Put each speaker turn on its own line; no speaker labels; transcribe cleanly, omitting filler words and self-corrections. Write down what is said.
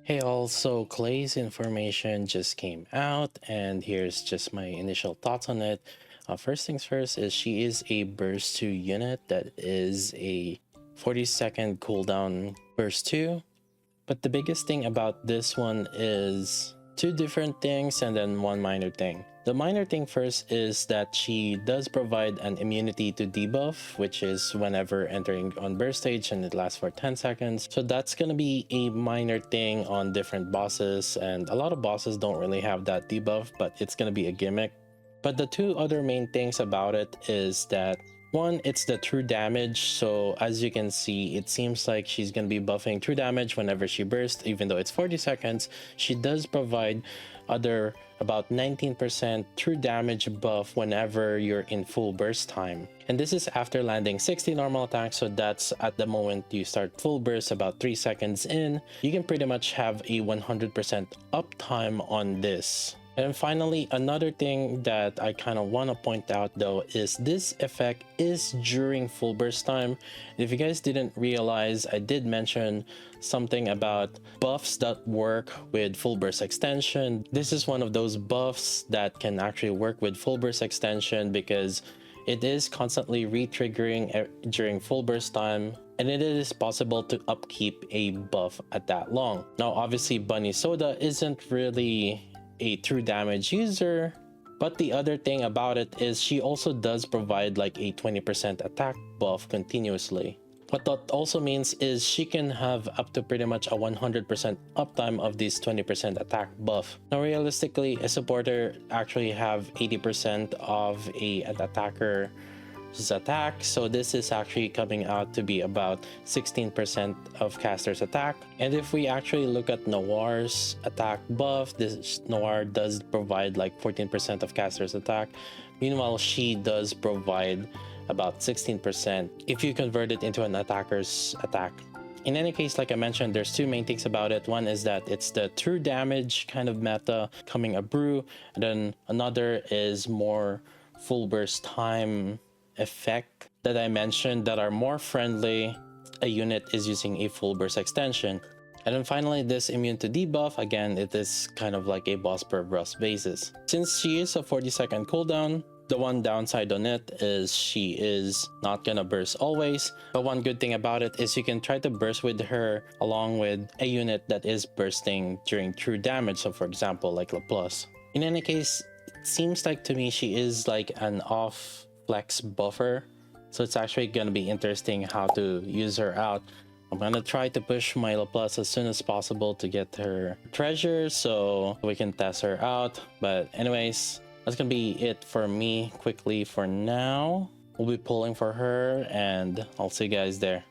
Hey all, so Clay's information just came out and here's just my initial thoughts on it. First things first is she is a burst 2 unit that is a 40-second cooldown burst 2. But the biggest thing about this one is two different things and then one minor thing. The minor thing first is that she does provide an immunity to debuff, which is whenever entering on burst stage and it lasts for 10 seconds. So that's gonna be a minor thing on different bosses, and a lot of bosses don't really have that debuff, but it's gonna be a gimmick. But the two other main things about it is that one, it's the true damage. So as you can see, it seems like she's going to be buffing true damage whenever she bursts, even though it's 40 seconds. She does provide other about 19% true damage buff whenever you're in full burst time. And this is after landing 60 normal attacks, so that's at the moment you start full burst about 3 seconds in. You can pretty much have a 100% uptime on this. And finally, another thing that I kind of want to point out though is this effect is during full burst time. And if you guys didn't realize, I did mention something about buffs that work with full burst extension. This is one of those buffs that can actually work with full burst extension because it is constantly re-triggering during full burst time, and it is possible to upkeep a buff at that long. Now obviously Bunny Soda isn't really a true damage user, but the other thing about it is she also does provide like a 20% attack buff continuously. What that also means is she can have up to pretty much a 100% uptime of this 20% attack buff. Now realistically, a supporter actually have 80% of an attacker's attack, so this is actually coming out to be about 16% of caster's attack. And if we actually look at Noir's attack buff, this Noir does provide like 14% of caster's attack. Meanwhile, she does provide about 16% if you convert it into an attacker's attack. In any case, like I mentioned, there's two main things about it. One is that it's the true damage kind of meta coming a brew, and then another is more full burst time effect that I mentioned that are more friendly a unit is using a full burst extension. And then finally, this immune to debuff, again, it is kind of like a boss per boss basis. Since she is a 40-second cooldown, the one downside on it is she is not gonna burst always, but one good thing about it is you can try to burst with her along with a unit that is bursting during true damage, so for example like Laplace. In any case, it seems like to me she is like an off flex buffer, so it's actually going to be interesting how to use her out. I'm going to try to push my Laplace as soon as possible to get her treasure so we can test her out. But anyways, that's going to be it for me quickly for now. We'll be pulling for her and I'll see you guys there.